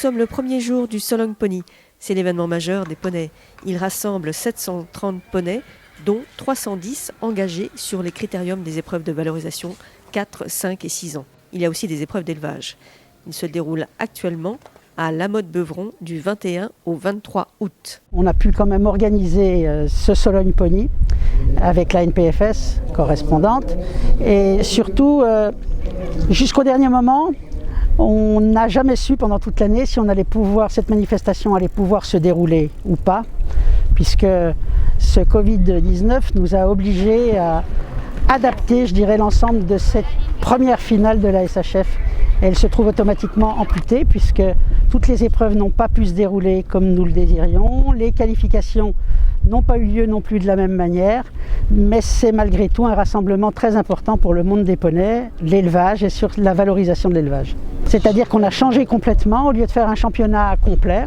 sommes le premier jour du Solong Pony. C'est l'événement majeur des poneys. Il rassemble 730 poneys, dont 310 engagés sur les critériums des épreuves de valorisation 4, 5 et 6 ans. Il y a aussi des épreuves d'élevage. Il se déroule actuellement à La Motte-Beuvron du 21 au 23 août. On a pu quand même organiser ce Solong Pony avec la NPFS correspondante et surtout jusqu'au dernier moment on n'a jamais su pendant toute l'année si cette manifestation allait pouvoir se dérouler ou pas, puisque ce Covid-19 nous a obligés à adapter, je dirais, l'ensemble de cette première finale de la SHF. Elle se trouve automatiquement amputée puisque toutes les épreuves n'ont pas pu se dérouler comme nous le désirions. Les qualifications n'ont pas eu lieu non plus de la même manière, mais c'est malgré tout un rassemblement très important pour le monde des poneys, l'élevage et sur la valorisation de l'élevage. C'est-à-dire qu'on a changé complètement, au lieu de faire un championnat complet,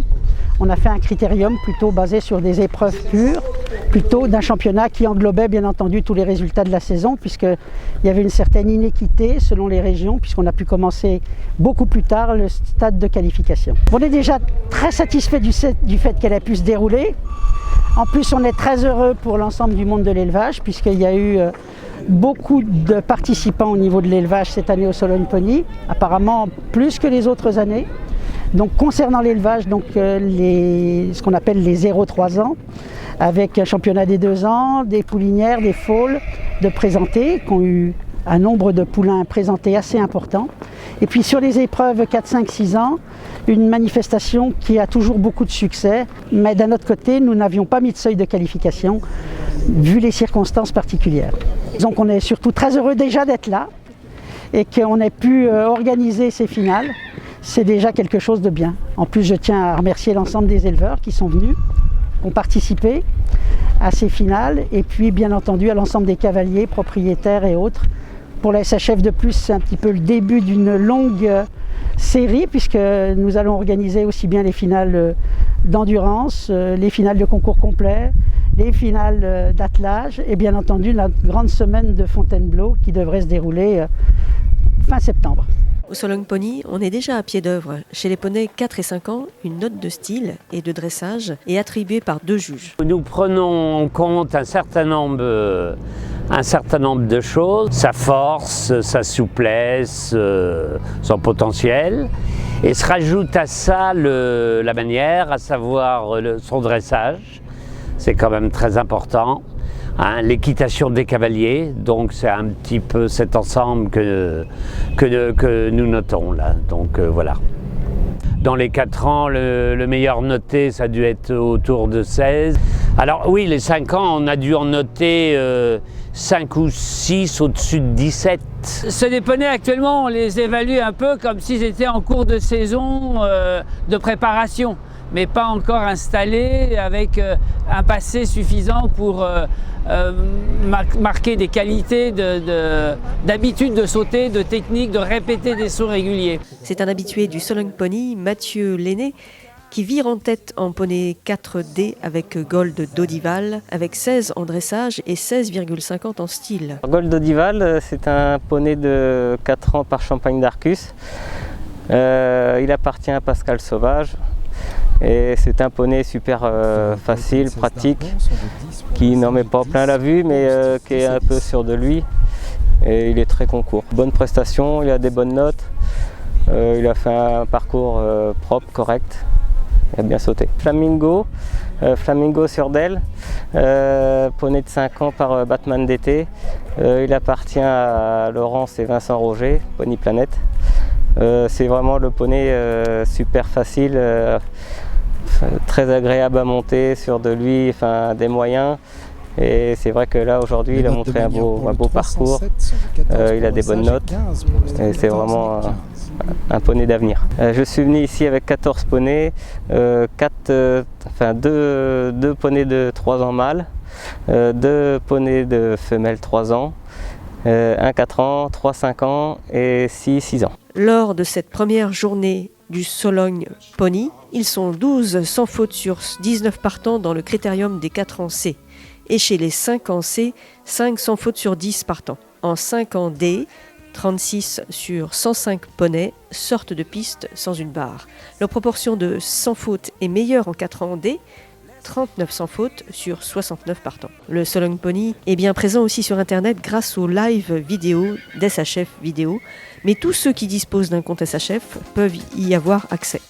on a fait un critérium plutôt basé sur des épreuves pures, plutôt d'un championnat qui englobait bien entendu tous les résultats de la saison, puisqu'il y avait une certaine inéquité selon les régions, puisqu'on a pu commencer beaucoup plus tard le stade de qualification. On est déjà très satisfait du fait qu'elle ait pu se dérouler. En plus, on est très heureux pour l'ensemble du monde de l'élevage, puisqu'il y a eu beaucoup de participants au niveau de l'élevage cette année au Solong Pony, apparemment plus que les autres années. Donc concernant l'élevage, ce qu'on appelle les 0-3 ans, avec un championnat des 2 ans, des poulinières, des foals de présenter, qui ont eu un nombre de poulains présentés assez important. Et puis sur les épreuves 4, 5, 6 ans, une manifestation qui a toujours beaucoup de succès, mais d'un autre côté, nous n'avions pas mis de seuil de qualification, vu les circonstances particulières. Donc on est surtout très heureux déjà d'être là, et qu'on ait pu organiser ces finales. C'est déjà quelque chose de bien. En plus, je tiens à remercier l'ensemble des éleveurs qui sont venus, qui ont participé à ces finales, et puis bien entendu à l'ensemble des cavaliers, propriétaires et autres. Pour la SHF de plus, c'est un petit peu le début d'une longue série, puisque nous allons organiser aussi bien les finales d'endurance, les finales de concours complet, les finales d'attelage, et bien entendu la grande semaine de Fontainebleau qui devrait se dérouler fin septembre. Au Solong Pony, on est déjà à pied d'œuvre. Chez les poneys 4 et 5 ans, une note de style et de dressage est attribuée par 2 juges. Nous prenons en compte un certain nombre de choses, sa force, sa souplesse, son potentiel. Et se rajoute à ça la manière, à savoir son dressage. C'est quand même très important. L'équitation des cavaliers, donc c'est un petit peu cet ensemble que nous notons là. Donc voilà. Dans les 4 ans, le meilleur noté, ça a dû être autour de 16. Alors oui, les 5 ans, on a dû en noter 5 ou 6 au-dessus de 17. Ces poneys actuellement, on les évalue un peu comme s'ils étaient en cours de saison de préparation, mais pas encore installés avec un passé suffisant pour marquer des qualités d'habitude de sauter, de technique, de répéter des sauts réguliers. C'est un habitué du Solong Pony, Mathieu Lenné, qui vire en tête en poney 4D avec Gold d'Odival, avec 16 en dressage et 16,50 en style. Gold d'Odival, c'est un poney de 4 ans par Champagne d'Arcus. Il appartient à Pascal Sauvage. Et c'est un poney super facile, pratique, qui n'en met pas plein la vue, mais qui est un peu sûr de lui. Et il est très concours. Bonne prestation, il a des bonnes notes. Il a fait un parcours propre, correct. Il a bien sauté. Flamingo sur Dell, poney de 5 ans par Batman d'été. Il appartient à Laurence et Vincent Roger, Pony Planète. C'est vraiment le poney super facile. Très agréable à monter sur de lui, des moyens. Et c'est vrai que là aujourd'hui il a montré un beau parcours, il a des bonnes notes et c'est vraiment un poney d'avenir. Je suis venu ici avec 14 poneys, 2 poneys de 3 ans mâles, 2 poneys de femelles 3 ans, 1 4 ans, 3 5 ans et 6 ans. Lors de cette première journée du Solong Pony, ils sont 12 sans faute sur 19 partants dans le critérium des 4 ans C. Et chez les 5 ans C, 5 sans faute sur 10 partants. En 5 ans D, 36 sur 105 poneys sortent de piste sans une barre. Leur proportion de sans faute est meilleure en 4 ans D, 39 sans faute sur 69 partants. Le Sologne Pony est bien présent aussi sur Internet grâce aux live vidéo d'SHF Vidéo, mais tous ceux qui disposent d'un compte SHF peuvent y avoir accès.